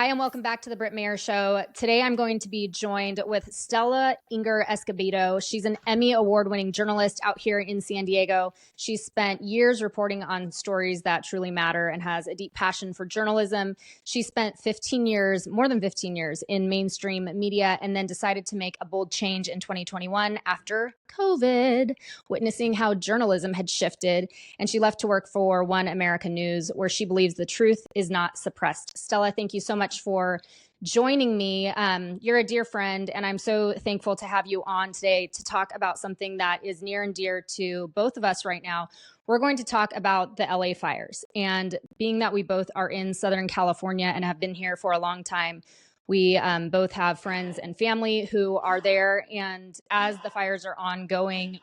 Hi, and welcome back to the Britt Mayer Show. Today, I'm going to be joined with Stella Inger-Escobedo. She's an Emmy award-winning journalist out here in San Diego. She's spent years reporting on stories that truly matter and has a deep passion for journalism. She spent 15 years, more than 15 years, in mainstream media and then decided to make a bold change in 2021 after COVID, witnessing how journalism had shifted. And she left to work for One American News, where she believes the truth is not suppressed. Stella, thank you so much for joining me. You're a dear friend, and I'm so thankful to have you on today to talk about something that is near and dear to both of us right now. We're going to talk about the LA fires. And being that we both are in Southern California and have been here for a long time, we both have friends and family who are there. And as the fires are ongoing,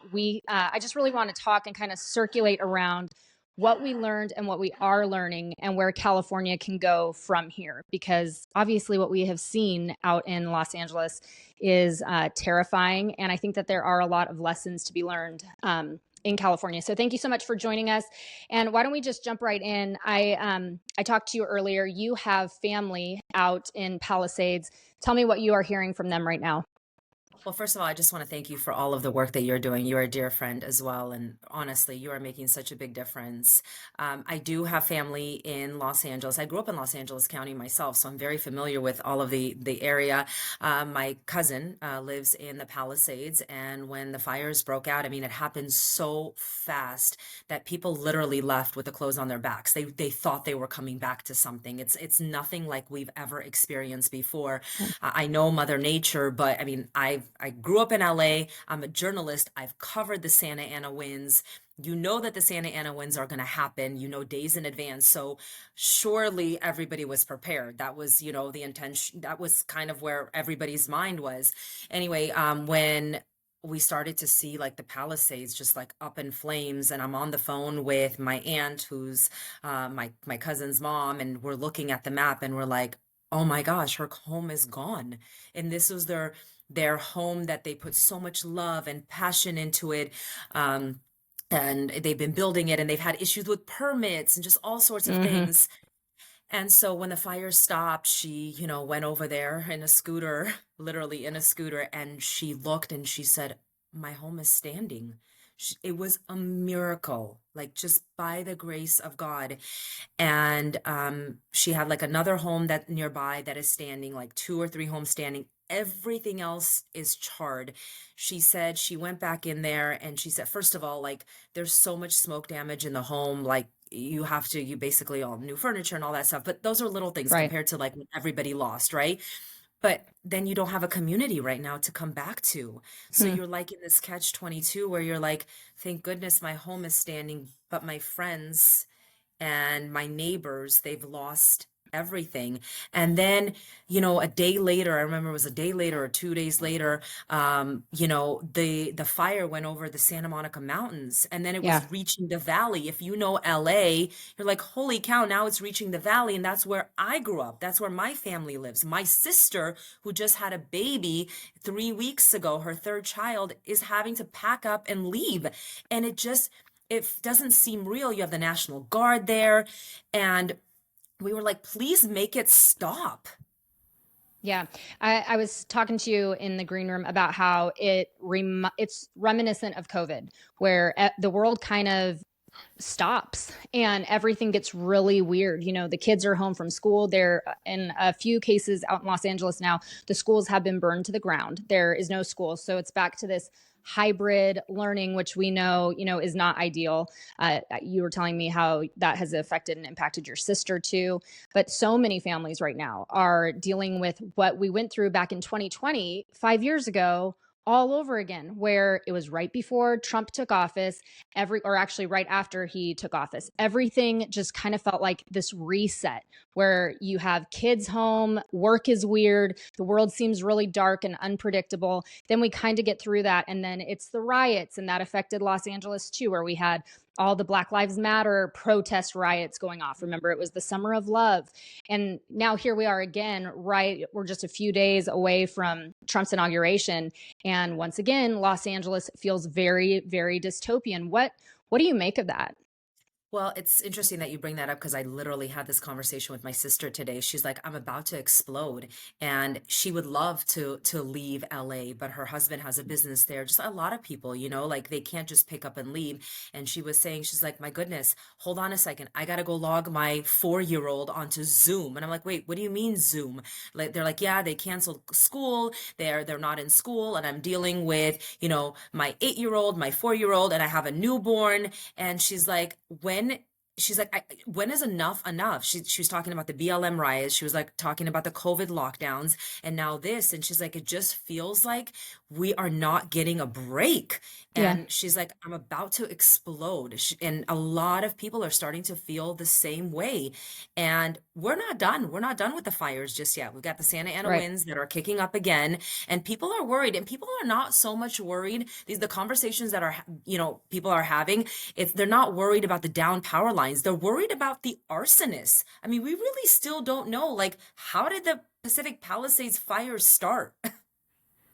I just really want to talk and kind of circulate around what we learned and what we are learning and where California can go from here. Because obviously what we have seen out in Los Angeles is terrifying. And I think that there are a lot of lessons to be learned in California. So thank you so much for joining us. And why don't we just jump right in? I talked to you earlier. You have family out in Palisades. Tell me what you are hearing from them right now. Well, first of all, I just want to thank you for all of the work that you're doing. You're a dear friend as well. And honestly, you are making such a big difference. I do have family in Los Angeles. I grew up in Los Angeles County myself, so I'm very familiar with all of the area. My cousin lives in the Palisades. And when the fires broke out, I mean, it happened so fast that people literally left with the clothes on their backs. They thought they were coming back to something. It's nothing like we've ever experienced before. I know Mother Nature, but I mean, I grew up in LA. I'm a journalist. I've covered the Santa Ana winds. You know that the Santa Ana winds are going to happen, days in advance. So surely everybody was prepared. That was, the intention. That was kind of where everybody's mind was. Anyway, when we started to see like the Palisades just like up in flames, and I'm on the phone with my aunt, who's my cousin's mom, and we're looking at the map and we're like, oh my gosh, her home is gone. And this was their home that they put so much love and passion into it. And they've been building it, and they've had issues with permits and just all sorts of Mm-hmm. things. And so when the fire stopped, she, went over there in a scooter, literally in a scooter, and she looked and she said, my home is standing. It was a miracle, like just by the grace of God. And she had like another home that nearby that is standing, like 2 or 3 homes standing. Everything else is charred. She said she went back in there and she said, first of all, like there's so much smoke damage in the home, like you basically all new furniture and all that stuff. But those are little things Right. compared to like what everybody lost, right? But then you don't have a community right now to come back to. So Hmm. you're like in this catch 22 where you're like, thank goodness my home is standing, but my friends and my neighbors, they've lost everything. And then, a day later, I remember it was a day later or 2 days later, the fire went over the Santa Monica Mountains, and then it Yeah. was reaching the valley. If you know LA, you're like, holy cow, now it's reaching the valley. And that's where I grew up. That's where my family lives. My sister, who just had a baby 3 weeks ago, her third child, is having to pack up and leave. And it doesn't seem real. You have the National Guard there. And we were like, please make it stop. Yeah. I was talking to you in the green room about how it's reminiscent of COVID, where the world kind of stops and everything gets really weird. The kids are home from school. They're in a few cases out in Los Angeles now, the schools have been burned to the ground. There is no school. So it's back to this hybrid learning, which we know, is not ideal. You were telling me how that has affected and impacted your sister too. But so many families right now are dealing with what we went through back in 2020, 5 years ago, all over again, where it was right before Trump took office, or actually right after he took office. Everything just kind of felt like this reset where you have kids home, work is weird, the world seems really dark and unpredictable. Then we kind of get through that. And then it's the riots, and that affected Los Angeles too, where we had all the Black Lives Matter protest riots going off. Remember, it was the summer of love. And now here we are again, right? We're just a few days away from Trump's inauguration. And once again, Los Angeles feels very, very dystopian. What do you make of that? Well, it's interesting that you bring that up because I literally had this conversation with my sister today. She's like, I'm about to explode, and she would love to leave LA, but her husband has a business there. Just a lot of people, like they can't just pick up and leave. And she was saying, she's like, my goodness, hold on a second. I gotta go log my 4-year old onto Zoom. And I'm like, wait, what do you mean Zoom? Like they're like, yeah, they canceled school. They're not in school, and I'm dealing with, my 8-year old, my 4-year old, and I have a newborn. And when is enough enough? She was talking about the BLM riots. She was like talking about the COVID lockdowns, and now this. And she's like, it just feels like we are not getting a break. Yeah. And she's like, I'm about to explode. And a lot of people are starting to feel the same way. And we're not done. We're not done with the fires just yet. We've got the Santa Ana Right. winds that are kicking up again, and people are worried. And people are not so much worried. The conversations that people are having, they're not worried about the down power lines. They're worried about the arsonists. I mean, we really still don't know, like, how did the Pacific Palisades fires start?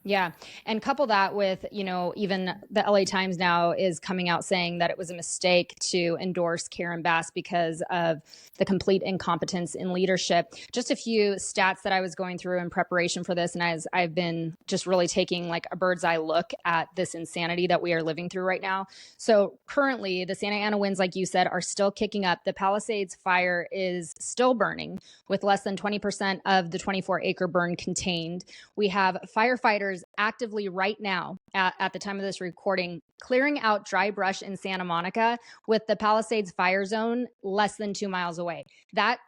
Yeah. And couple that with, even the LA Times now is coming out saying that it was a mistake to endorse Karen Bass because of the complete incompetence in leadership. Just a few stats that I was going through in preparation for this. And as I've been just really taking like a bird's eye look at this insanity that we are living through right now. So currently the Santa Ana winds, like you said, are still kicking up. The Palisades fire is still burning with less than 20% of the 24-acre burn contained. We have firefighters actively right now at the time of this recording clearing out dry brush in Santa Monica with the Palisades fire zone less than 2 miles away. That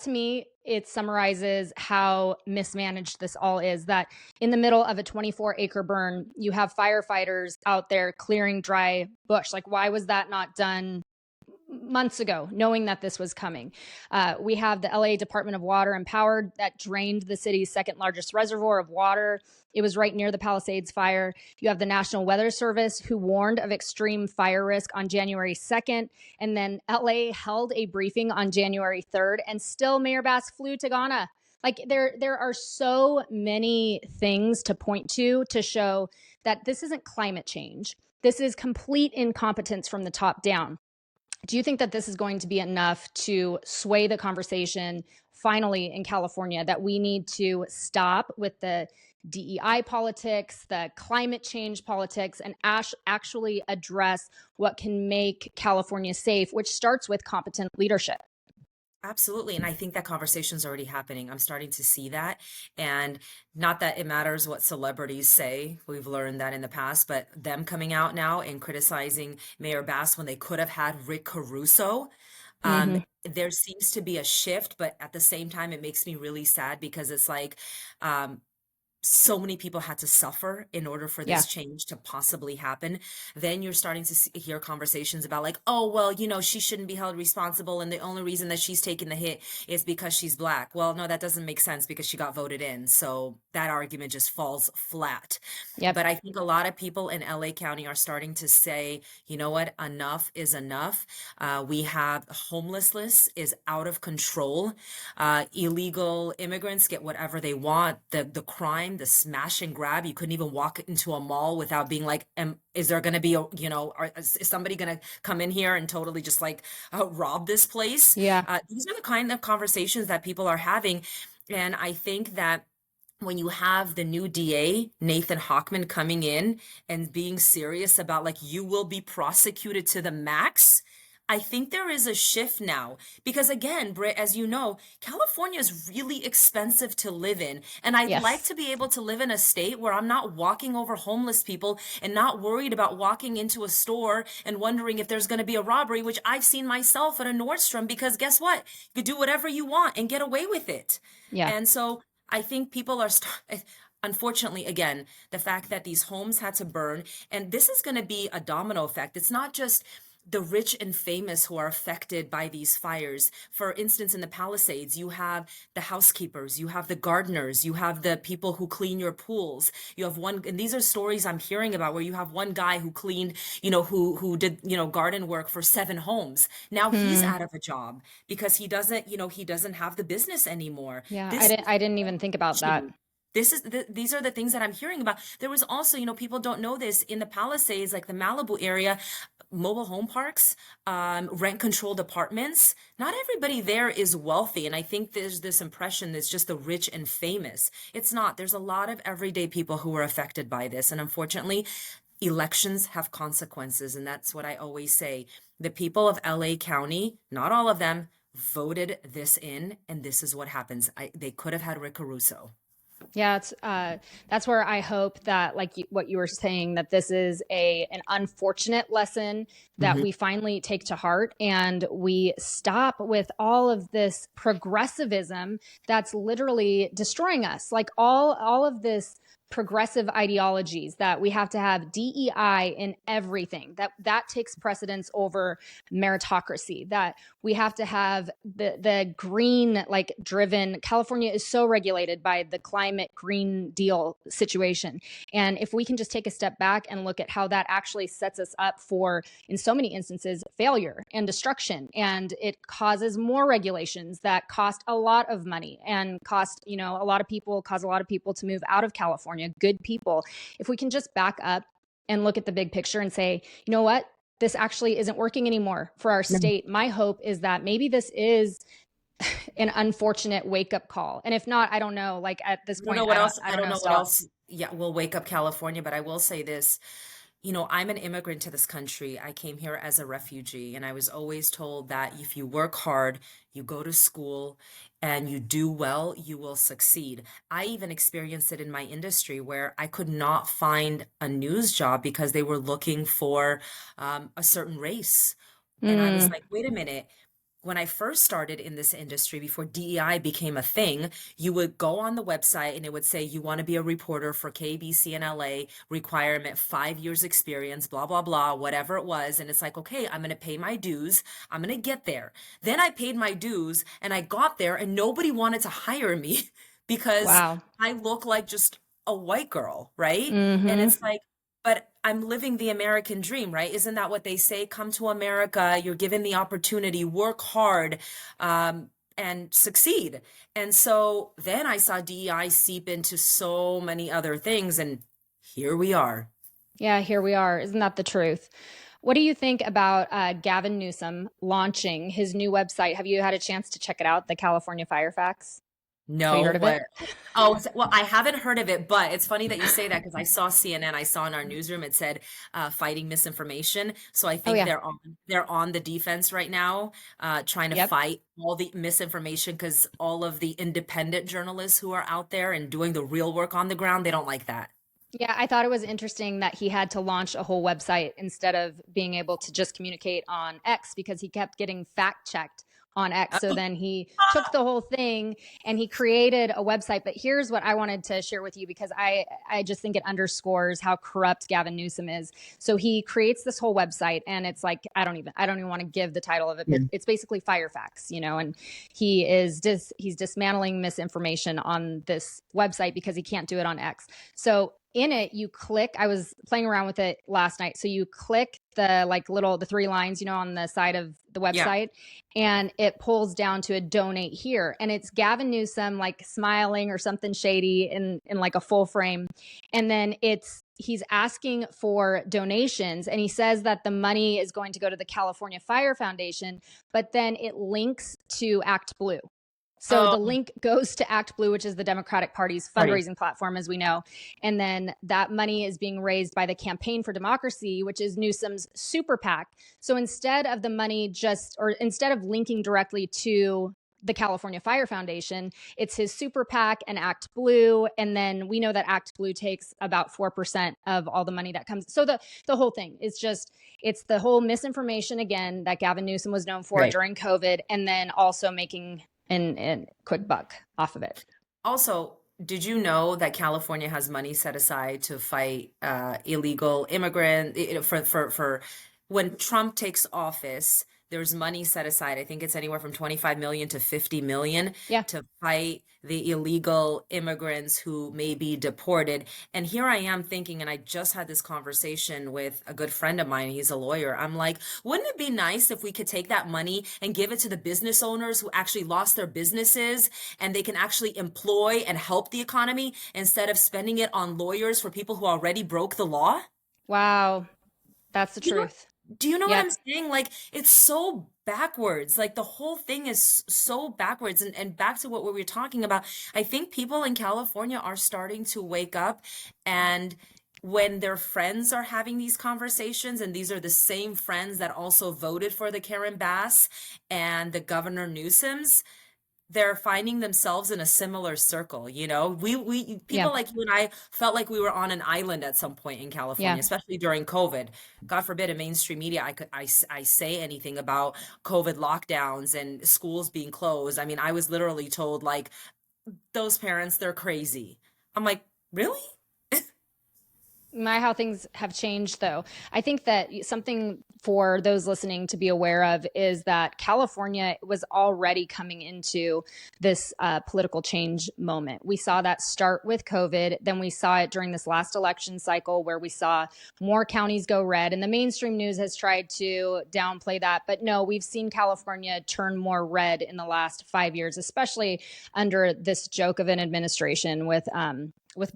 to me, it summarizes how mismanaged this all is, that in the middle of a 24-acre burn, you have firefighters out there clearing dry bush. Like, why was that not done months ago, knowing that this was coming? We have the LA Department of Water and Power that drained the city's second largest reservoir of water. It was right near the Palisades fire. You have the National Weather Service, who warned of extreme fire risk on January 2nd. And then LA held a briefing on January 3rd, and still Mayor Bass flew to Ghana. Like, there are so many things to point to show that this isn't climate change. This is complete incompetence from the top down. Do you think that this is going to be enough to sway the conversation finally in California, that we need to stop with the DEI politics, the climate change politics, and actually address what can make California safe, which starts with competent leadership? Absolutely. And I think that conversation's already happening. I'm starting to see that. And not that it matters what celebrities say. We've learned that in the past, but them coming out now and criticizing Mayor Bass when they could have had Rick Caruso. Mm-hmm. There seems to be a shift, but at the same time, it makes me really sad because it's like, so many people had to suffer in order for Yeah. this change to possibly happen. Then you're starting to hear conversations about like, oh, well, she shouldn't be held responsible. And the only reason that she's taking the hit is because she's Black. Well, no, that doesn't make sense because she got voted in. So that argument just falls flat. Yep. But I think a lot of people in LA County are starting to say, you know what, enough is enough. We have homelessness is out of control. Illegal immigrants get whatever they want. The crime, the smash and grab. You couldn't even walk into a mall without being like, is there going to be is somebody going to come in here and totally just like rob this place? Yeah. These are the kind of conversations that people are having. And I think that when you have the new DA, Nathan Hochman, coming in and being serious about like, you will be prosecuted to the max, I think there is a shift now because again, Britt, as you know, California is really expensive to live in. And I'd like Yes. to be able to live in a state where I'm not walking over homeless people and not worried about walking into a store and wondering if there's going to be a robbery, which I've seen myself at a Nordstrom, because guess what? You could do whatever you want and get away with it. Yeah. And so I think people are unfortunately, again, the fact that these homes had to burn, and this is going to be a domino effect. It's not just the rich and famous who are affected by these fires. For instance, in the Palisades, you have the housekeepers, you have the gardeners, you have the people who clean your pools. You have one, and these are stories I'm hearing about where you have one guy who cleaned, who did, garden work for 7 homes. Now he's Hmm. out of a job because he doesn't have the business anymore. Yeah. I This didn't. I didn't even think about that. these are the things that I'm hearing about. There was also, people don't know this, in the Palisades, like the Malibu area, mobile home parks, rent controlled apartments. Not everybody there is wealthy. And I think there's this impression that's just the rich and famous. It's not. There's a lot of everyday people who are affected by this. And unfortunately, elections have consequences. And that's what I always say. The people of LA County, not all of them, voted this in, and this is what happens. They could have had Rick Caruso. Yeah, that's where I hope that, like what you were saying, that this is an unfortunate lesson that Mm-hmm. we finally take to heart, and we stop with all of this progressivism that's literally destroying us. Like all of this progressive ideologies, that we have to have DEI in everything, that takes precedence over meritocracy, that we have to have the green, like, driven. California is so regulated by the climate Green Deal situation. And if we can just take a step back and look at how that actually sets us up for, in so many instances, failure and destruction, and it causes more regulations that cost a lot of money and cause a lot of people to move out of California, good people. If we can just back up and look at the big picture and say, you know what, this actually isn't working anymore for our state. My hope is that maybe this is an unfortunate wake up call. And if not, I don't know. Like, at this I don't point, know what else. I I don't don't know, know what Stella. else. Yeah, will wake up California. But I will say this. I'm an immigrant to this country. I came here as a refugee, and I was always told that if you work hard, you go to school, and you do well, you will succeed. I even experienced it in my industry where I could not find a news job because they were looking for a certain race. And I was Mm, like, wait a minute. When I first started in this industry, before DEI became a thing, you would go on the website and it would say, you want to be a reporter for KBC in LA, requirement 5 years experience, blah, blah, blah, whatever it was. And it's like, okay, I'm going to pay my dues. I'm going to get there. Then I paid my dues and I got there and nobody wanted to hire me because wow. I look like just a white girl, right? And Mm-hmm. it's like, but I'm living the American dream, right? Isn't that what they say? Come to America, you're given the opportunity, work hard, and succeed. And so then I saw DEI seep into so many other things, and here we are. Yeah, here we are. Isn't that the truth? What do you think about Gavin Newsom launching his new website? Have you had a chance to check it out, the California Fire Facts? Have you No, heard of it? what? Oh, well, I haven't heard of it, but it's funny that you say that because I saw CNN. I saw in our newsroom it said fighting misinformation. So I Oh, think yeah. they're on the defense right now, trying to Yep. fight all the misinformation because all of the independent journalists who are out there and doing the real work on the ground, they don't like that. Yeah, I thought it was interesting that he had to launch a whole website instead of being able to just communicate on X, because he kept getting fact checked on X. So then he took the whole thing and he created a website. But here's what I wanted to share with you, because I just think it underscores how corrupt Gavin Newsom is. So he creates this whole website, and it's like, I don't even want to give the title of it, but it's basically Fire Facts, and he's dismantling misinformation on this website because he can't do it on X. So in it, you click, I was playing around with it last night. So you click the three lines, on the side of the Yeah. website, and it pulls down to a donate here. And it's Gavin Newsom, like, smiling or something shady in like a full frame. And then he's asking for donations, and he says that the money is going to go to the California Fire Foundation, but then it links to Act Blue. So the Oh, link goes to Act Blue, which is the Democratic Party's party. fundraising platform, as we know. And then that money is being raised by the Campaign for Democracy, which is Newsom's super PAC. So instead of instead of linking directly to the California Fire Foundation, it's his super PAC and Act Blue. And then we know that Act Blue takes about 4% of all the money that comes. So the whole thing is it's the whole misinformation again that Gavin Newsom was known for Right. during COVID, and then also making and quick buck off of it. Also, did you know that California has money set aside to fight illegal immigrant for when Trump takes office? there's money set aside. I think it's anywhere from 25 million to 50 million Yeah. to fight the illegal immigrants who may be deported. And here I am thinking, and I just had this conversation with a good friend of mine. He's a lawyer. I'm like, wouldn't it be nice if we could take that money and give it to the business owners who actually lost their businesses and they can actually employ and help the economy instead of spending it on lawyers for people who already broke the law? Wow. That's the You know, truth. do you know what I'm Yep. saying? Like, it's so backwards. Like, the whole thing is so backwards. And back to what we were talking about, I think people in California are starting to wake up. And when their friends are having these conversations, and these are the same friends that also voted for the Karen Bass and the Governor Newsoms, they're finding themselves in a similar circle. We Yeah. people like you and I felt like we were on an island at some point in Yeah. California, especially during COVID. God forbid in mainstream media I say anything about COVID lockdowns and schools being closed. I mean, I was literally told, like, those parents, they're crazy. I'm like, really? My how things have changed, though. I think that something for those listening to be aware of is that California was already coming into this political change moment. We saw that start with COVID. Then we saw it during this last election cycle where we saw more counties go red. And the mainstream news has tried to downplay that. But no, we've seen California turn more red in the last 5 years, especially under this joke of an administration with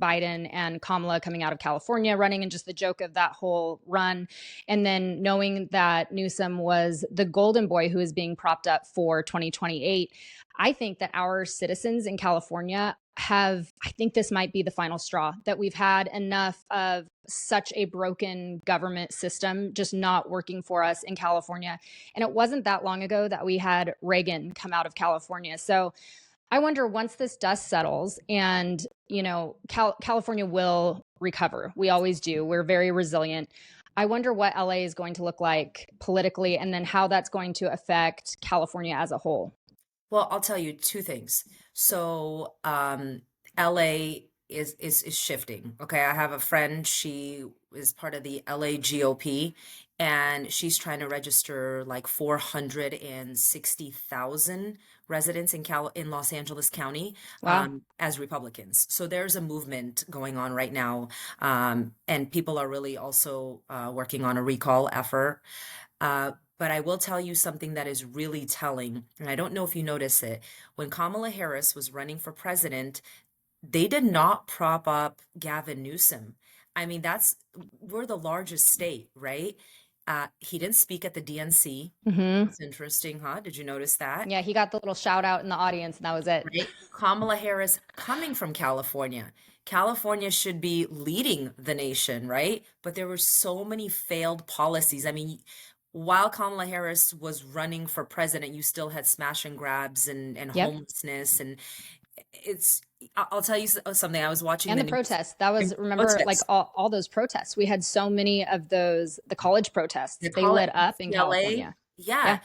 Biden and Kamala coming out of California running, and just the joke of that whole run. And then knowing that Newsom was the golden boy who is being propped up for 2028, I think that our citizens in California I think this might be the final straw, that we've had enough of such a broken government system just not working for us in California. And it wasn't that long ago that we had Reagan come out of California. So I wonder, once this dust settles and, California will recover. We always do. We're very resilient. I wonder what LA is going to look like politically, and then how that's going to affect California as a whole. Well, I'll tell you two things. So, LA is shifting. Okay, I have a friend. She is part of the LA GOP, and she's trying to register like 460,000 residents in Los Angeles County, Wow. as Republicans. So there's a movement going on right now, and people are really also working on a recall effort. But I will tell you something that is really telling, and I don't know if you notice it. When Kamala Harris was running for president, they did not prop up Gavin Newsom. I mean, we're the largest state, right? He didn't speak at the DNC. Hmm. It's interesting, huh? Did you notice that? Yeah, he got the little shout out in the audience, and that was it. Right? Kamala Harris coming from California. California should be leading the nation, right? But there were so many failed policies. I mean, while Kamala Harris was running for president, you still had smash and grabs and Yep. homelessness. And I'll tell you something. I was watching And the the news. protests. That was, And remember, like protests. all those protests. We had so many of those, the college protests. They They call it lit up in UCLA. California. Yeah. Yeah.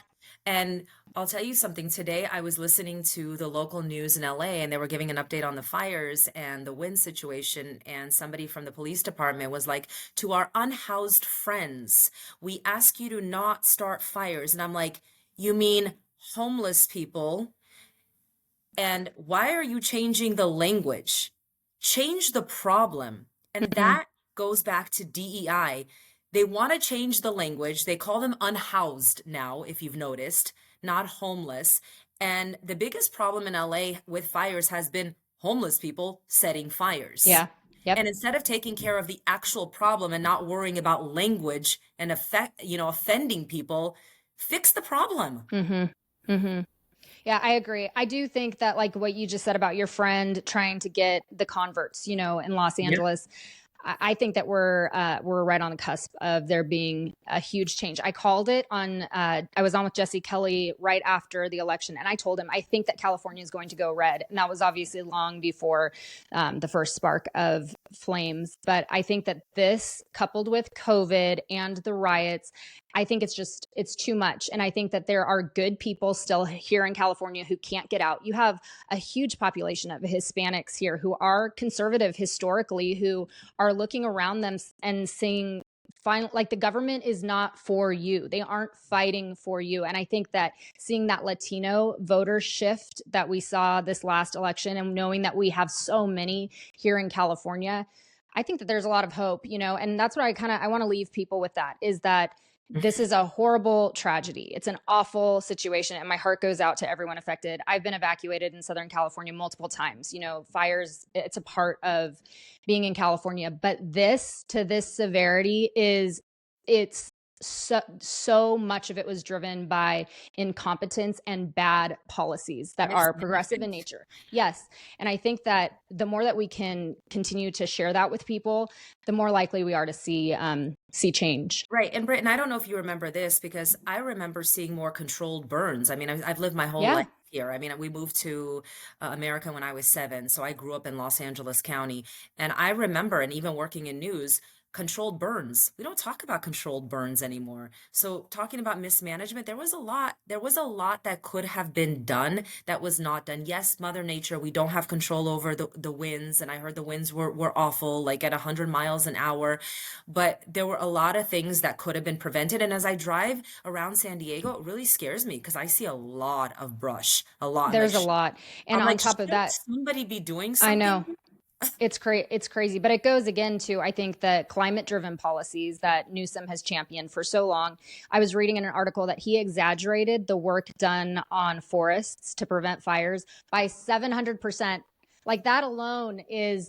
And I'll tell you something. Today, I was listening to the local news in LA, and they were giving an update on the fires and the wind situation. And somebody from the police department was like, to our unhoused friends, we ask you to not start fires. And I'm like, you mean homeless people? And why are you changing the language? Change the problem. And Hmm. that goes back to DEI. They want to change the language. They call them unhoused now, if you've noticed, not homeless. And the biggest problem in LA with fires has been homeless people setting fires. Yeah. Yep. And instead of taking care of the actual problem and not worrying about language and offending people, fix the problem. Hmm. Hmm. Yeah, I agree. I do think that, like what you just said about your friend trying to get the converts, in Los Yep. Angeles, I think that we're right on the cusp of there being a huge change. I called it on. I was on with Jesse Kelly right after the election, and I told him I think that California is going to go red, and that was obviously long before the first spark of flames. But I think that this, coupled with COVID and the riots, I think it's too much. And I think that there are good people still here in California who can't get out. You have a huge population of Hispanics here who are conservative historically, who are looking around them and seeing finally, like, the government is not for you. They aren't fighting for you. And I think that seeing that Latino voter shift that we saw this last election, and knowing that we have so many here in California, I think that there's a lot of hope, and that's what I want to leave people with, that is that this is a horrible tragedy. It's an awful situation, and my heart goes out to everyone affected. I've been evacuated in Southern California multiple times. Fires, it's a part of being in California, but this severity it's so much of it was driven by incompetence and bad policies that are progressive in nature. Yes. And I think that the more that we can continue to share that with people, the more likely we are to see change. Right. And Britt, and I don't know if you remember this, because I remember seeing more controlled burns. I mean, I've lived my whole Yeah. life here. I mean, we moved to America when I was 7. So I grew up in Los Angeles County. And I remember, and even working in news, controlled burns. We don't talk about controlled burns anymore. So talking about mismanagement, there was a lot that could have been done that was not done. Yes, Mother Nature, we don't have control over the winds. And I heard the winds were awful, like at 100 miles an hour. But there were a lot of things that could have been prevented. And as I drive around San Diego, it really scares me because I see a lot of brush, a lot. There's a lot. And on top of that, somebody be doing something? I know. It's crazy, but it goes again to, I think, the climate-driven policies that Newsom has championed for so long. I was reading in an article that he exaggerated the work done on forests to prevent fires by 700%. Like, that alone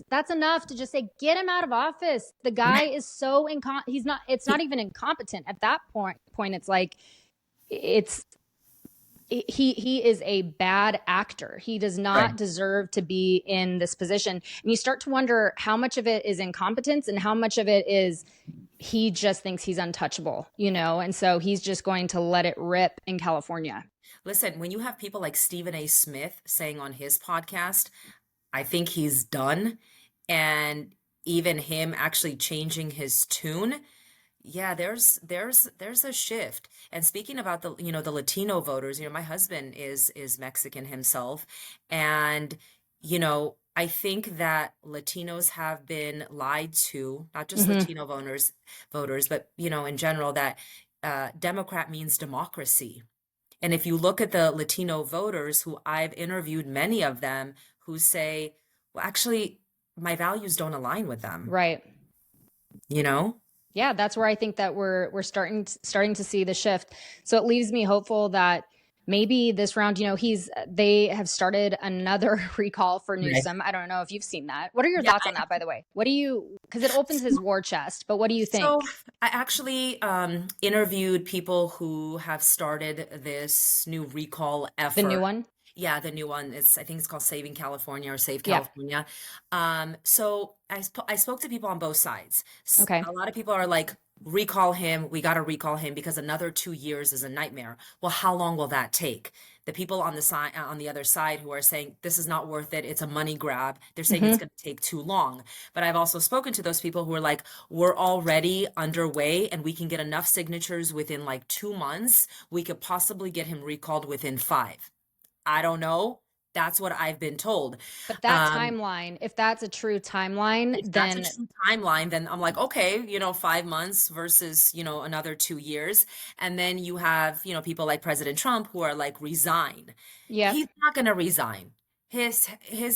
that's enough to just say, get him out of office. The guy is so it's not even incompetent at that point. It's like, he is a bad actor. He does not deserve to be in this position. And you start to wonder how much of it is incompetence and how much of it is he just thinks he's untouchable, and so he's just going to let it rip in California. Listen, when you have people like Stephen A. Smith saying on his podcast, I think he's done, and even him actually changing his tune, yeah, there's a shift. And speaking about the Latino voters, my husband is Mexican himself, and I think that Latinos have been lied to, not just Latino voters, but in general, that Democrat means democracy. And if you look at the Latino voters, who I've interviewed, many of them who say, well, actually, my values don't align with them. Right. Yeah, that's where I think that we're starting to see the shift. So it leaves me hopeful that maybe this round, they have started another recall for Newsom. I don't know if you've seen that. What are your thoughts on that, by the way? Because it opens his war chest, but what do you think? So I actually interviewed people who have started this new recall effort. The new one? Yeah, the new one. I think it's called Saving California or Save California. So I spoke to people on both sides. Okay. A lot of people are like, recall him. We got to recall him because another 2 years is a nightmare. Well, how long will that take? The people on the other side who are saying this is not worth it, it's a money grab, they're saying it's going to take too long. But I've also spoken to those people who are like, we're already underway and we can get enough signatures within like 2 months. We could possibly get him recalled within 5. I don't know. That's what I've been told. But that timeline, if that's a true timeline, then I'm like, okay, 5 months versus, another 2 years. And then you have, people like President Trump who are like, resign. Yeah. He's not going to resign. His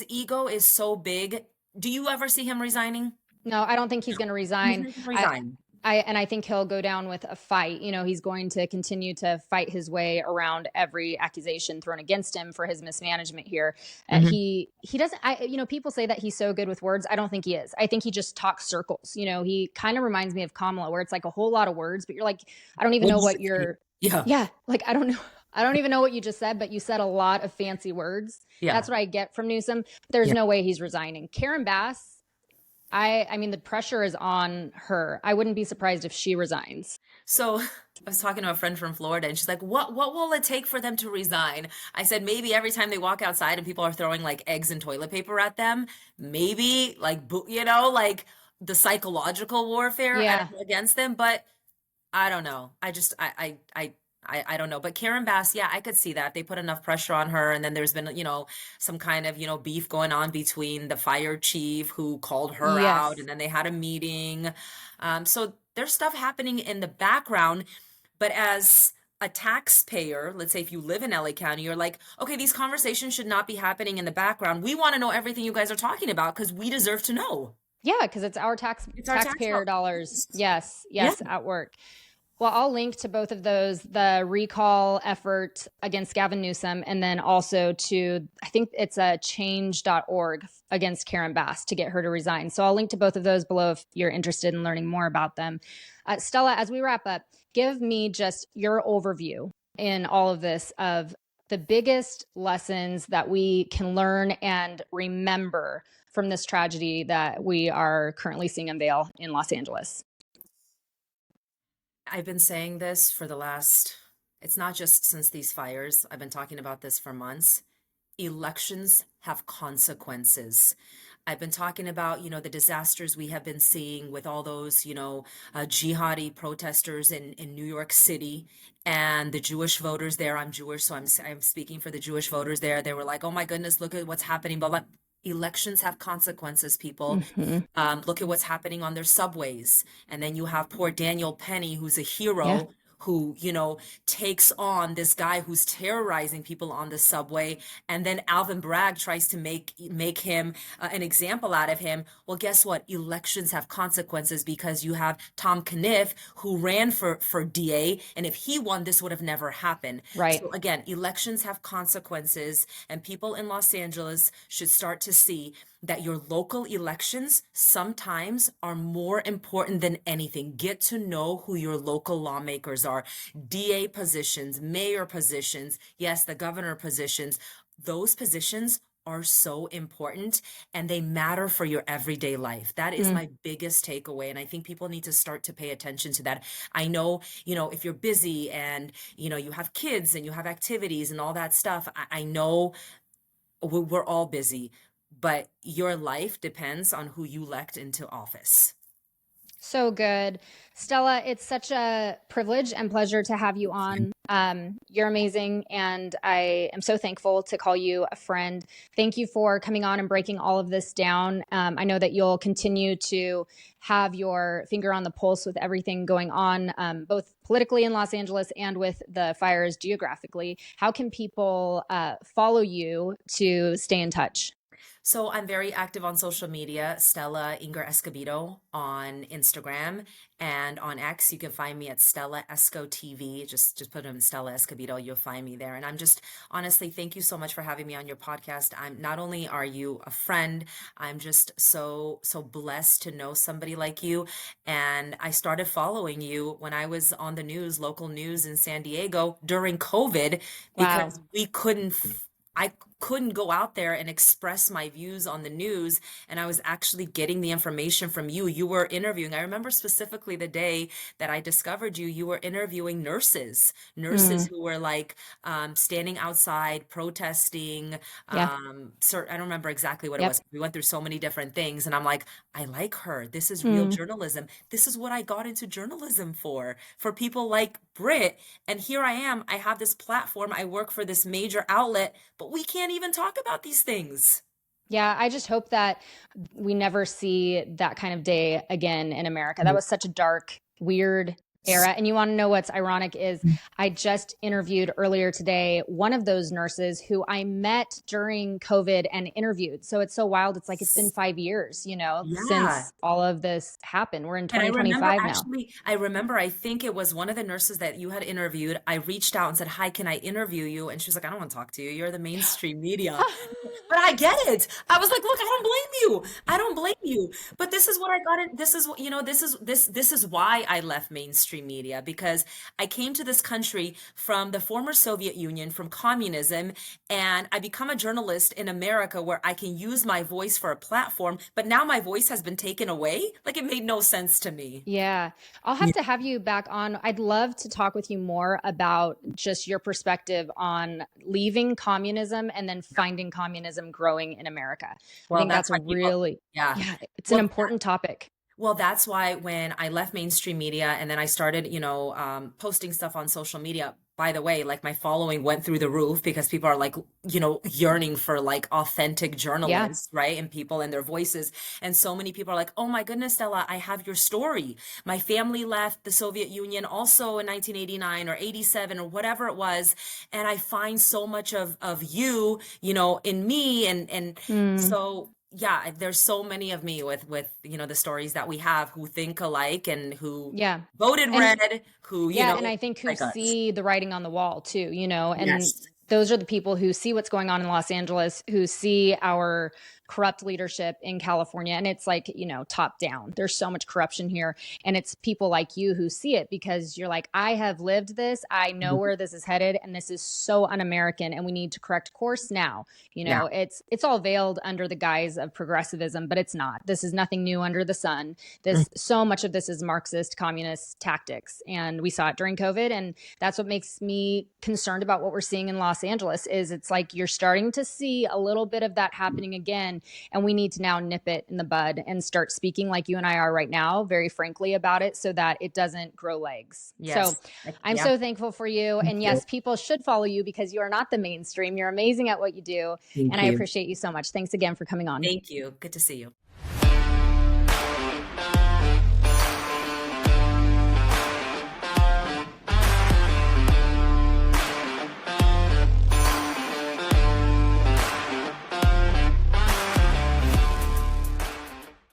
ego is so big. Do you ever see him resigning? No, I don't think he's going to resign. He's going to resign. I think he'll go down with a fight. He's going to continue to fight his way around every accusation thrown against him for his mismanagement here. He doesn't, people say that he's so good with words. I don't think he is. I think he just talks circles. He kind of reminds me of Kamala, where it's like a whole lot of words, but you're like, I don't even know what you're, like, I don't know. I don't even know what you just said, but you said a lot of fancy words. Yeah. That's what I get from Newsom. There's no way he's resigning. Karen Bass, I mean, the pressure is on her. I wouldn't be surprised if she resigns. So I was talking to a friend from Florida, and she's like, what will it take for them to resign? I said, maybe every time they walk outside and people are throwing like eggs and toilet paper at them, maybe like, like the psychological warfare against them. But I don't know. I I don't know. But Karen Bass, yeah, I could see that. They put enough pressure on her. And then there's been, some kind of, beef going on between the fire chief who called her out. Yes. And then they had a meeting. So there's stuff happening in the background. But as a taxpayer, let's say if you live in LA County, you're like, okay, these conversations should not be happening in the background. We want to know everything you guys are talking about because we deserve to know. Yeah, because it's our It's our tax taxpayer dollars. dollars. Yes, Yeah. yes, at work. Well, I'll link to both of those, the recall effort against Gavin Newsom, and then also to, I think it's a change.org against Karen Bass to get her to resign. So I'll link to both of those below if you're interested in learning more about them. Stella, as we wrap up, give me just your overview in all of this of the biggest lessons that we can learn and remember from this tragedy that we are currently seeing unveil in Los Angeles. I've been saying this for it's not just since these fires. I've been talking about this for months. Elections have consequences. I've been talking about, the disasters we have been seeing with all those, jihadi protesters in New York City and the Jewish voters there. I'm Jewish, so I'm speaking for the Jewish voters there. They were like, oh my goodness, look at what's happening. But elections have consequences, people. Mm-hmm. Look at what's happening on their subways. And then you have poor Daniel Penny, who's a Yeah. hero who, takes on this guy who's terrorizing people on the subway. And then Alvin Bragg tries to make him an example out of him. Well, guess what? Elections have consequences because you have Tom Caniff who ran for DA. And if he won, this would have never happened. Right. So again, elections have consequences, and people in Los Angeles should start to see that your local elections sometimes are more important than anything. Get to know who your local lawmakers are. DA positions, mayor positions, yes, the governor positions. Those positions are so important and they matter for your everyday life. That is my biggest takeaway. And I think people need to start to pay attention to that. I know, if you're busy and, you have kids and you have activities and all that stuff, I know we're all busy, but your life depends on who you elect into office. So good. Stella, it's such a privilege and pleasure to have you on. You're amazing, and I am so thankful to call you a friend. Thank you for coming on and breaking all of this down. I know that you'll continue to have your finger on the pulse with everything going on, both politically in Los Angeles and with the fires geographically. How can people follow you to stay in touch? So I'm very active on social media, Stella Inger-Escobedo on Instagram, and on X you can find me at Stella Esco TV. Just put in Stella Escobedo, you'll find me there. And I'm just honestly, thank you so much for having me on your podcast. I'm not only are you a friend, I'm just so blessed to know somebody like you. And I started following you when I was on the news, local news in San Diego during COVID, Wow. because I couldn't go out there and express my views on the news. And I was actually getting the information from you. You were interviewing. I remember specifically the day that I discovered you, you were interviewing nurses who were like standing outside protesting. Yeah. I don't remember exactly what it Yep. was. We went through so many different things. And I'm like, I like her. This is real Mm. journalism. This is what I got into journalism for people like Britt. And here I am. I have this platform. I work for this major outlet, but we can't even talk about these things. Yeah, I just hope that we never see that kind of day again in America. That was such a dark, weird era. And you want to know what's ironic is I just interviewed earlier today one of those nurses who I met during COVID and interviewed. So it's so wild. It's like it's been 5 years, Yeah. since all of this happened. We're in And I 2025 now. remember, I think it was one of the nurses that you had interviewed. I reached out and said, hi, can I interview you? And she was like, I don't want to talk to you. You're the mainstream media. But I get it. I was like, look, I don't blame you. I don't blame you. But this is what I got in. This is what, this is why I left mainstream media, because I came to this country from the former Soviet Union, from communism, and I become a journalist in America where I can use my voice for a platform, but now my voice has been taken away. Like it made no sense to me. Yeah. I'll have to have you back on. I'd love to talk with you more about just your perspective on leaving communism and then finding communism growing in America. I Well, think that's that's a why people, really, yeah. yeah, it's an Well, important topic. Well, that's why when I left mainstream media and then I started, posting stuff on social media, by the way, like my following went through the roof because people are like, yearning for like authentic Yeah. journalists, right? And people and their voices. And so many people are like, oh my goodness, Stella, I have your story. My family left the Soviet Union also in 1989 or 87 or whatever it was. And I find so much of you, in me. And Mm, so yeah, there's so many of me with the stories that we have who think alike and who yeah. voted And red, who, yeah, and I think who like us. see the writing on the wall too, and Yes. those are the people who see what's going on in Los Angeles, who see our corrupt leadership in California. And it's like, top down. There's so much corruption here. And it's people like you who see it because you're like, I have lived this. I know Mhm. where this is headed. And this is so un-American. And we need to correct course now. Yeah. It's all veiled under the guise of progressivism, but it's not. This is nothing new under the sun. Mm. So much of this is Marxist communist tactics. And we saw it during COVID. And that's what makes me concerned about what we're seeing in Los Angeles is it's like you're starting to see a little bit of that happening again. And we need to now nip it in the bud and start speaking like you and I are right now, very frankly about it so that it doesn't grow legs. So Yes. I'm Yeah. so thankful for you. Thank And you. yes, people should follow you because you are not the mainstream. You're amazing at what you do. And Thank I you. appreciate you so much. Thanks again for coming on. Thank you. Good to see you.